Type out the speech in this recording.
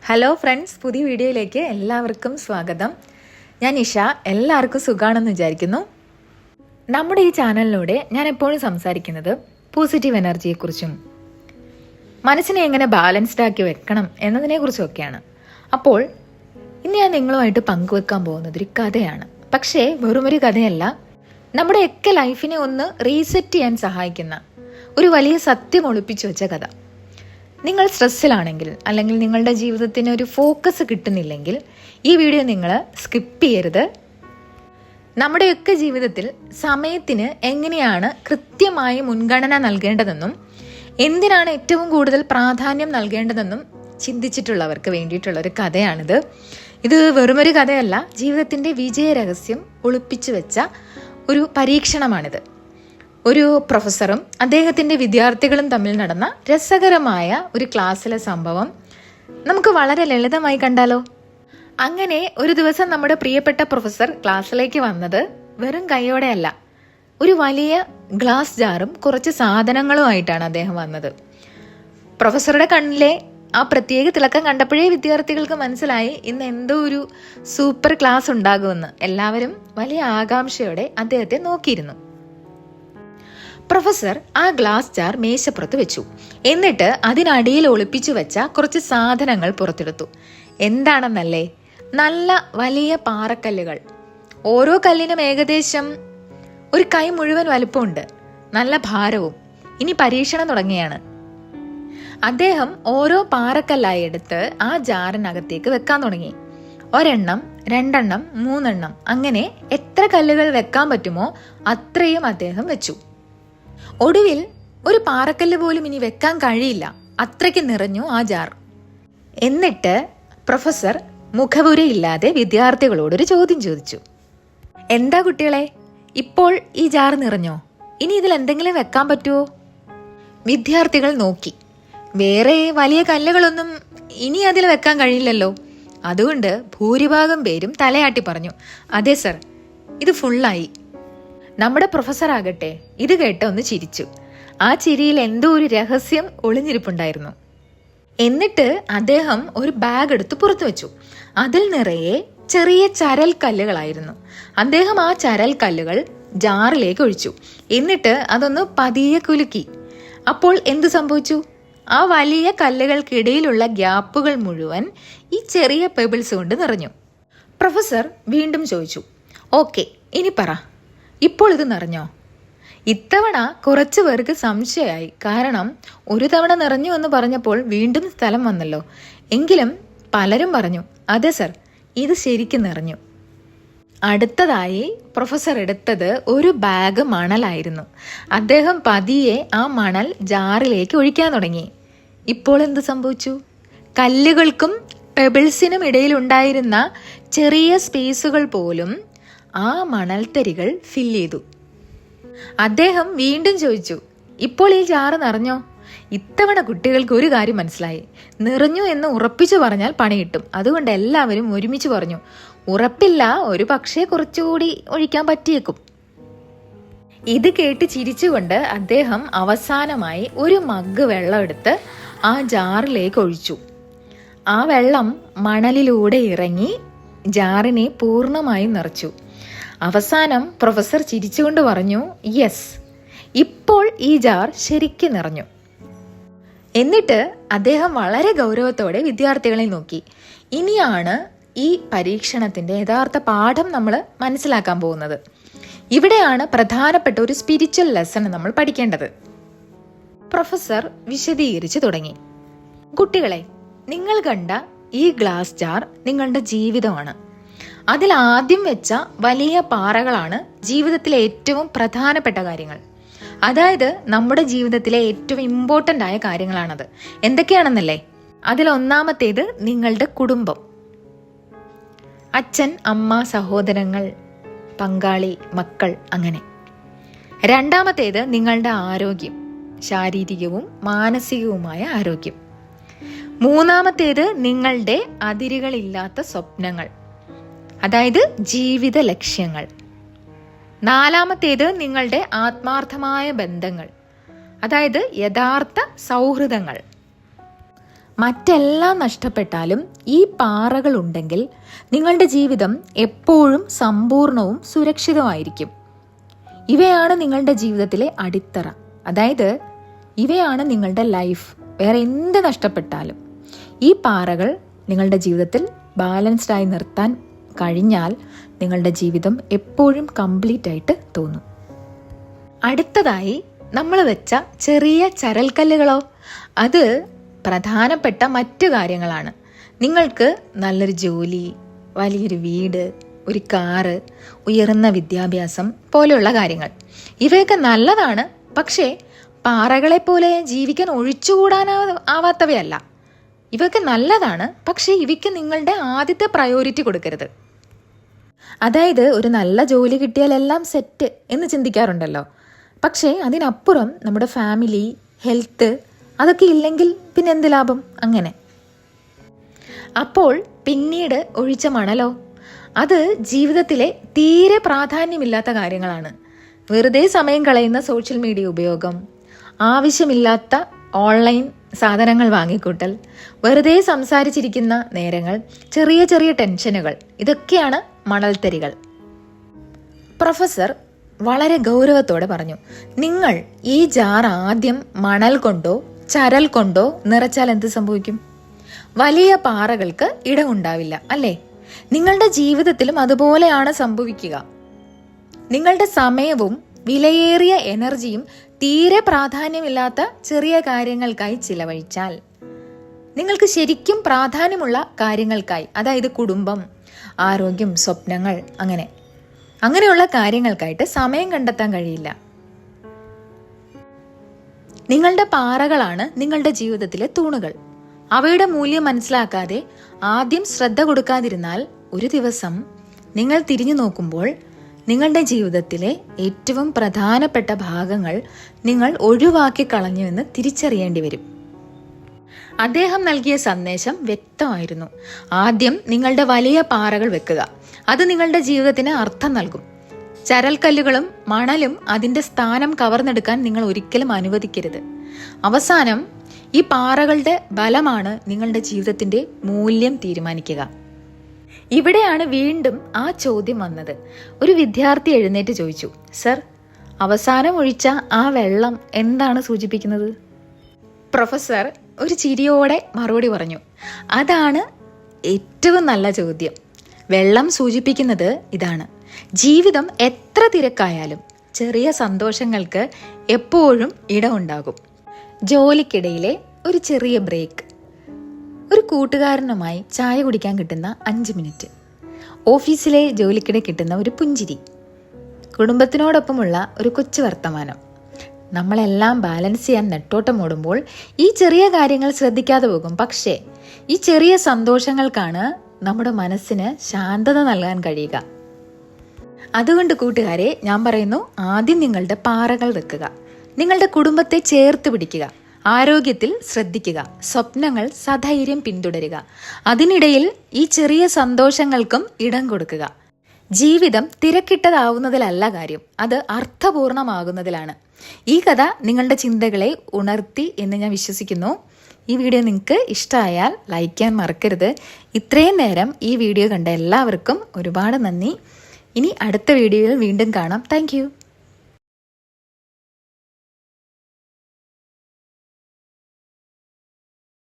Hello friends, പുതിയ വീഡിയോയിലേക്ക് എല്ലാവർക്കും സ്വാഗതം. ഞാൻ നിഷ. എല്ലാവർക്കും സുഖാണെന്ന് വിചാരിക്കുന്നു. നമ്മുടെ ഈ ചാനലിലൂടെ ഞാൻ എപ്പോഴും സംസാരിക്കുന്നത് പോസിറ്റീവ് എനർജിയെക്കുറിച്ചും മനസ്സിനെ എങ്ങനെ ബാലൻസ്ഡ് ആക്കി വെക്കണം എന്നതിനെക്കുറിച്ചൊക്കെയാണ്. അപ്പോൾ ഇന്ന് ഞാൻ നിങ്ങളുമായിട്ട് പങ്കുവെക്കാൻ പോകുന്നത് ഒരു കഥയാണ്. പക്ഷേ വെറുമൊരു കഥയല്ല, നമ്മുടെയൊക്കെ ലൈഫിനെ ഒന്ന് റീസെറ്റ് ചെയ്യാൻ സഹായിക്കുന്ന ഒരു വലിയ സത്യം ഒളിപ്പിച്ചു വെച്ച കഥ. നിങ്ങൾ സ്ട്രെസ്സിലാണെങ്കിൽ അല്ലെങ്കിൽ നിങ്ങളുടെ ജീവിതത്തിന് ഒരു ഫോക്കസ് കിട്ടുന്നില്ലെങ്കിൽ ഈ വീഡിയോ നിങ്ങൾ സ്കിപ്പ് ചെയ്യരുത്. നമ്മുടെയൊക്കെ ജീവിതത്തിൽ സമയത്തിന് എങ്ങനെയാണ് കൃത്യമായി മുൻഗണന നൽകേണ്ടതെന്നും എന്തിനാണ് ഏറ്റവും കൂടുതൽ പ്രാധാന്യം നൽകേണ്ടതെന്നും ചിന്തിച്ചിട്ടുള്ളവർക്ക് വേണ്ടിയിട്ടുള്ള ഒരു കഥയാണിത്. ഇത് വെറുമൊരു കഥയല്ല, ജീവിതത്തിൻ്റെ വിജയ രഹസ്യം ഒളിപ്പിച്ചു വെച്ച ഒരു പരീക്ഷണമാണിത്. ഒരു പ്രൊഫസറും അദ്ദേഹത്തിൻ്റെ വിദ്യാർത്ഥികളും തമ്മിൽ നടന്ന രസകരമായ ഒരു ക്ലാസ്സിലെ സംഭവം നമുക്ക് വളരെ ലളിതമായി കണ്ടാലോ. അങ്ങനെ ഒരു ദിവസം നമ്മുടെ പ്രിയപ്പെട്ട പ്രൊഫസർ ക്ലാസ്സിലേക്ക് വന്നത് വെറും കൈയോടെയല്ല, ഒരു വലിയ ഗ്ലാസ് ജാറും കുറച്ച് സാധനങ്ങളുമായിട്ടാണ് അദ്ദേഹം വന്നത്. പ്രൊഫസറുടെ കണ്ണിലെ ആ പ്രത്യേക തിളക്കം കണ്ടപ്പോഴേ വിദ്യാർത്ഥികൾക്ക് മനസ്സിലായി ഇന്ന് എന്തോ ഒരു സൂപ്പർ ക്ലാസ് ഉണ്ടാകുമെന്ന്. എല്ലാവരും വലിയ ആകാംക്ഷയോടെ അദ്ദേഹത്തെ നോക്കിയിരുന്നു. പ്രൊഫസർ ആ ഗ്ലാസ് ജാർ മേശപ്പുറത്ത് വെച്ചു. എന്നിട്ട് അതിനടിയിൽ ഒളിപ്പിച്ചു വെച്ച കുറച്ച് സാധനങ്ങൾ പുറത്തെടുത്തു. എന്താണെന്നല്ലേ? നല്ല വലിയ പാറക്കല്ലുകൾ. ഓരോ കല്ലിനും ഏകദേശം ഒരു കൈ മുഴുവൻ വലുപ്പമുണ്ട്, നല്ല ഭാരവും. ഇനി പരീക്ഷണം തുടങ്ങിയാണ്. അദ്ദേഹം ഓരോ പാറക്കല്ലായി എടുത്ത് ആ ജാറിനകത്തേക്ക് വെക്കാൻ തുടങ്ങി. ഒരെണ്ണം, രണ്ടെണ്ണം, മൂന്നെണ്ണം, അങ്ങനെ എത്ര കല്ലുകൾ വെക്കാൻ പറ്റുമോ അത്രയും അദ്ദേഹം വെച്ചു. ഒടുവിൽ ഒരു പാറക്കല്ല് പോലും ഇനി വെക്കാൻ കഴിയില്ല, അത്രയ്ക്ക് നിറഞ്ഞു ആ ജാർ. എന്നിട്ട് പ്രൊഫസർ മുഖവുരയില്ലാതെ വിദ്യാർത്ഥികളോടൊരു ചോദ്യം ചോദിച്ചു. എന്താ കുട്ടികളെ, ഇപ്പോൾ ഈ ജാർ നിറഞ്ഞോ? ഇനി ഇതിൽ എന്തെങ്കിലും വെക്കാൻ പറ്റുമോ? വിദ്യാർത്ഥികൾ നോക്കി. വേറെ വലിയ കല്ലുകളൊന്നും ഇനി അതിൽ വെക്കാൻ കഴിയില്ലല്ലോ. അതുകൊണ്ട് ഭൂരിഭാഗം പേരും തലയാട്ടി പറഞ്ഞു, അതെ സർ, ഇത് ഫുള്ളായി. നമ്മുടെ പ്രൊഫസർ ആകട്ടെ ഇത് കേട്ട് ഒന്ന് ചിരിച്ചു. ആ ചിരിയിൽ എന്തോ ഒരു രഹസ്യം ഒളിഞ്ഞിരിപ്പുണ്ടായിരുന്നു. എന്നിട്ട് അദ്ദേഹം ഒരു ബാഗ് എടുത്ത് പുറത്തു വെച്ചു. അതിൽ നിറയെ ചെറിയ ചരൽ കല്ലുകളായിരുന്നു. അദ്ദേഹം ആ ചരൽ കല്ലുകൾ ജാറിലേക്ക് ഒഴിച്ചു. എന്നിട്ട് അതൊന്ന് പതിയെ കുലുക്കി. അപ്പോൾ എന്തു സംഭവിച്ചു? ആ വലിയ കല്ലുകൾക്കിടയിലുള്ള ഗ്യാപ്പുകൾ മുഴുവൻ ഈ ചെറിയ പെബിൾസ് കൊണ്ട് നിറഞ്ഞു. പ്രൊഫസർ വീണ്ടും ചോദിച്ചു, ഓക്കെ, ഇനി പറ, ഇപ്പോൾ ഇത് നിറഞ്ഞോ? ഇത്തവണ കുറച്ചു പേർക്ക് സംശയമായി. കാരണം ഒരു തവണ നിറഞ്ഞു എന്ന് പറഞ്ഞപ്പോൾ വീണ്ടും സ്ഥലം വന്നല്ലോ. എങ്കിലും പലരും പറഞ്ഞു, അതെ സർ, ഇത് ശരിക്കും നിറഞ്ഞു. അടുത്തതായി പ്രൊഫസർ എടുത്തത് ഒരു ബാഗ് മണലായിരുന്നു. അദ്ദേഹം പതിയെ ആ മണൽ ജാറിലേക്ക് ഒഴിക്കാൻ തുടങ്ങി. ഇപ്പോൾ എന്ത് സംഭവിച്ചു? കല്ലുകൾക്കും പെബിൾസിനും ഇടയിലുണ്ടായിരുന്ന ചെറിയ സ്പേസുകൾ പോലും ആ മണൽത്തരികൾ ഫില്ല് ചെയ്തു. അദ്ദേഹം വീണ്ടും ചോദിച്ചു, ഇപ്പോൾ ഈ ജാറ് നിറഞ്ഞോ? ഇത്തവണ കുട്ടികൾക്ക് ഒരു കാര്യം മനസ്സിലായി. നിറഞ്ഞു എന്ന് ഉറപ്പിച്ചു പറഞ്ഞാൽ പണി കിട്ടും. അതുകൊണ്ട് എല്ലാവരും ഒരുമിച്ച് പറഞ്ഞു, ഉറപ്പില്ല, ഒരു പക്ഷേ കുറച്ചുകൂടി ഒഴിക്കാൻ പറ്റിയേക്കും. ഇത് കേട്ട് ചിരിച്ചുകൊണ്ട് അദ്ദേഹം അവസാനമായി ഒരു മഗ് വെള്ളം എടുത്ത് ആ ജാറിലേക്ക് ഒഴിച്ചു. ആ വെള്ളം മണലിലൂടെ ഇറങ്ങി ജാറിനെ പൂർണ്ണമായും നിറച്ചു. അവസാനം പ്രൊഫസർ ചിരിച്ചുകൊണ്ട് പറഞ്ഞു, യെസ്, ഇപ്പോൾ ഈ ജാർ ശരിക്കും നിറഞ്ഞു. എന്നിട്ട് അദ്ദേഹം വളരെ ഗൗരവത്തോടെ വിദ്യാർത്ഥികളെ നോക്കി. ഇനിയാണ് ഈ പരീക്ഷണത്തിന്റെ യഥാർത്ഥ പാഠം നമ്മൾ മനസ്സിലാക്കാൻ പോകുന്നത്. ഇവിടെയാണ് പ്രധാനപ്പെട്ട ഒരു സ്പിരിച്വൽ ലെസൺ നമ്മൾ പഠിക്കേണ്ടത്. പ്രൊഫസർ വിശദീകരിച്ചു തുടങ്ങി. കുട്ടികളെ, നിങ്ങൾ കണ്ട ഈ ഗ്ലാസ് ജാർ നിങ്ങളുടെ ജീവിതമാണ്. അതിൽ ആദ്യം വെച്ച വലിയ പാറകളാണ് ജീവിതത്തിലെ ഏറ്റവും പ്രധാനപ്പെട്ട കാര്യങ്ങൾ. അതായത് നമ്മുടെ ജീവിതത്തിലെ ഏറ്റവും ഇമ്പോർട്ടൻ്റ് ആയ കാര്യങ്ങളാണത്. എന്തൊക്കെയാണെന്നല്ലേ? അതിൽ ഒന്നാമത്തേത് നിങ്ങളുടെ കുടുംബം. അച്ഛൻ, അമ്മ, സഹോദരങ്ങൾ, പങ്കാളി, മക്കൾ, അങ്ങനെ. രണ്ടാമത്തേത് നിങ്ങളുടെ ആരോഗ്യം, ശാരീരികവും മാനസികവുമായ ആരോഗ്യം. മൂന്നാമത്തേത് നിങ്ങളുടെ അതിരുകളില്ലാത്ത സ്വപ്നങ്ങൾ, അതായത് ജീവിത ലക്ഷ്യങ്ങൾ. നാലാമത്തേത് നിങ്ങളുടെ ആത്മാർത്ഥമായ ബന്ധങ്ങൾ, അതായത് യഥാർത്ഥ സൗഹൃദങ്ങൾ. മറ്റെല്ലാം നഷ്ടപ്പെട്ടാലും ഈ പാറകൾ ഉണ്ടെങ്കിൽ നിങ്ങളുടെ ജീവിതം എപ്പോഴും സമ്പൂർണവും സുരക്ഷിതമായിരിക്കും. ഇവയാണ് നിങ്ങളുടെ ജീവിതത്തിലെ അടിത്തറ. അതായത് ഇവയാണ് നിങ്ങളുടെ ലൈഫ്. വേറെ എന്ത് നഷ്ടപ്പെട്ടാലും ഈ പാറകൾ നിങ്ങളുടെ ജീവിതത്തിൽ ബാലൻസ്ഡ് ആയി നിർത്താൻ കഴിഞ്ഞാൽ നിങ്ങളുടെ ജീവിതം എപ്പോഴും കംപ്ലീറ്റ് ആയിട്ട് തോന്നും. അടുത്തതായി നമ്മൾ വെച്ച ചെറിയ ചരൽക്കല്ലുകളോ? അത് പ്രധാനപ്പെട്ട മറ്റു കാര്യങ്ങളാണ്. നിങ്ങൾക്ക് നല്ലൊരു ജോലി, വലിയൊരു വീട്, ഒരു കാറ്, ഉയർന്ന വിദ്യാഭ്യാസം പോലെയുള്ള കാര്യങ്ങൾ, ഇവയൊക്കെ നല്ലതാണ്. പക്ഷേ പാറകളെപ്പോലെ ജീവിക്കാൻ ഒഴിച്ചുകൂടാനാവാത്തവയല്ല. ഇവയൊക്കെ നല്ലതാണ്, പക്ഷേ ഇവയ്ക്ക് നിങ്ങളുടെ ആദ്യത്തെ പ്രയോറിറ്റി കൊടുക്കരുത്. അതായത് ഒരു നല്ല ജോലി കിട്ടിയാൽ എല്ലാം സെറ്റ് എന്ന് ചിന്തിക്കാറുണ്ടല്ലോ. പക്ഷേ അതിനപ്പുറം നമ്മുടെ ഫാമിലി, ഹെൽത്ത് അതൊക്കെ ഇല്ലെങ്കിൽ പിന്നെ എന്ത് ലാഭം? അങ്ങനെ അപ്പോൾ പിന്നീട് ഒഴിച്ച മണലോ? അത് ജീവിതത്തിലെ തീരെ പ്രാധാന്യമില്ലാത്ത കാര്യങ്ങളാണ്. വെറുതെ സമയം കളയുന്ന സോഷ്യൽ മീഡിയ ഉപയോഗം, ആവശ്യമില്ലാത്ത ഓൺലൈൻ സാധനങ്ങൾ വാങ്ങിക്കൂട്ടൽ, വെറുതെ സംസാരിച്ചിരിക്കുന്ന നേരങ്ങൾ, ചെറിയ ചെറിയ ടെൻഷനുകൾ, ഇതൊക്കെയാണ് മണൽത്തരികൾ. പ്രൊഫസർ വളരെ ഗൗരവത്തോടെ പറഞ്ഞു, നിങ്ങൾ ഈ ജാർ ആദ്യം മണൽ കൊണ്ടോ ചരൽ കൊണ്ടോ നിറച്ചാൽ എന്ത് സംഭവിക്കും? വലിയ പാറകൾക്ക് ഇടമുണ്ടാവില്ല, അല്ലേ? നിങ്ങളുടെ ജീവിതത്തിലും അതുപോലെയാണ് സംഭവിക്കുക. നിങ്ങളുടെ സമയവും വിലയേറിയ എനർജിയും തീരെ പ്രാധാന്യമില്ലാത്ത ചെറിയ കാര്യങ്ങൾക്കായി ചിലവഴിച്ചാൽ നിങ്ങൾക്ക് ശരിക്കും പ്രാധാന്യമുള്ള കാര്യങ്ങൾക്കായി, അതായത് കുടുംബം, ആരോഗ്യം, സ്വപ്നങ്ങൾ, അങ്ങനെയുള്ള കാര്യങ്ങൾക്കായിട്ട് സമയം കണ്ടെത്താൻ കഴിയില്ല. നിങ്ങളുടെ പാറകളാണ് നിങ്ങളുടെ ജീവിതത്തിലെ തൂണുകൾ. അവയുടെ മൂല്യം മനസ്സിലാക്കാതെ ആദ്യം ശ്രദ്ധ കൊടുക്കാതിരുന്നാൽ ഒരു ദിവസം നിങ്ങൾ തിരിഞ്ഞു നോക്കുമ്പോൾ നിങ്ങളുടെ ജീവിതത്തിലെ ഏറ്റവും പ്രധാനപ്പെട്ട ഭാഗങ്ങൾ നിങ്ങൾ ഒഴിവാക്കി കളഞ്ഞുവെന്ന് തിരിച്ചറിയേണ്ടി വരും. അദ്ദേഹം നൽകിയ സന്ദേശം വ്യക്തമായിരുന്നു. ആദ്യം നിങ്ങളുടെ വലിയ പാറകൾ വെക്കുക. അത് നിങ്ങളുടെ ജീവിതത്തിന് അർത്ഥം നൽകും. ചരൽക്കല്ലുകളും മണലും അതിന്റെ സ്ഥാനം കവർന്നെടുക്കാൻ നിങ്ങൾ ഒരിക്കലും അനുവദിക്കരുത്. അവസാനം ഈ പാറകളുടെ ബലമാണ് നിങ്ങളുടെ ജീവിതത്തിന്റെ മൂല്യം തീരുമാനിക്കുക. ഇവിടെയാണ് വീണ്ടും ആ ചോദ്യം വന്നത്. ഒരു വിദ്യാർത്ഥി എഴുന്നേറ്റ് ചോദിച്ചു, സർ, അവസാനം ഒഴിച്ച ആ വെള്ളം എന്താണ് സൂചിപ്പിക്കുന്നത്? പ്രൊഫസർ ഒരു ചിരിയോടെ മറുപടി പറഞ്ഞു, അതാണ് ഏറ്റവും നല്ല ചോദ്യം. വെള്ളം സൂചിപ്പിക്കുന്നത് ഇതാണ്: ജീവിതം എത്ര തിരക്കായാലും ചെറിയ സന്തോഷങ്ങൾക്ക് എപ്പോഴും ഇടമുണ്ടാകും. ജോലിക്കിടയിലെ ഒരു ചെറിയ ബ്രേക്ക്, ഒരു കൂട്ടുകാരനുമായി ചായ കുടിക്കാൻ കിട്ടുന്ന 5 മിനിറ്റ്, ഓഫീസിലെ ജോലിക്കിടെ കിട്ടുന്ന ഒരു പുഞ്ചിരി, കുടുംബത്തിനോടൊപ്പമുള്ള ഒരു കൊച്ചു വർത്തമാനം. നമ്മളെല്ലാം ബാലൻസ് ചെയ്യാൻ നെട്ടോട്ടം ഓടുമ്പോൾ ഈ ചെറിയ കാര്യങ്ങൾ ശ്രദ്ധിക്കാതെ പോകും. പക്ഷേ ഈ ചെറിയ സന്തോഷങ്ങൾക്കാണ് നമ്മുടെ മനസ്സിന് ശാന്തത നൽകാൻ കഴിയുക. അതുകൊണ്ട് കൂട്ടുകാരെ, ഞാൻ പറയുന്നു, ആദ്യം നിങ്ങളുടെ പാറകൾ വെക്കുക. നിങ്ങളുടെ കുടുംബത്തെ ചേർത്ത് പിടിക്കുക. ആരോഗ്യത്തിൽ ശ്രദ്ധിക്കുക. സ്വപ്നങ്ങൾ സധൈര്യം പിന്തുടരുക. അതിനിടയിൽ ഈ ചെറിയ സന്തോഷങ്ങൾക്കും ഇടം കൊടുക്കുക. ജീവിതം തിരക്കിട്ടതാവുന്നതിലല്ല കാര്യം, അത് അർത്ഥപൂർണമാകുന്നതിലാണ്. ഈ കഥ നിങ്ങളുടെ ചിന്തകളെ ഉണർത്തി എന്ന് ഞാൻ വിശ്വസിക്കുന്നു. ഈ വീഡിയോ നിങ്ങൾക്ക് ഇഷ്ടമായാൽ ലൈക്ക് ചെയ്യാൻ മറക്കരുത്. ഇത്രയും നേരം ഈ വീഡിയോ കണ്ട എല്ലാവർക്കും ഒരുപാട് നന്ദി. ഇനി അടുത്ത വീഡിയോയിൽ വീണ്ടും കാണാം. താങ്ക്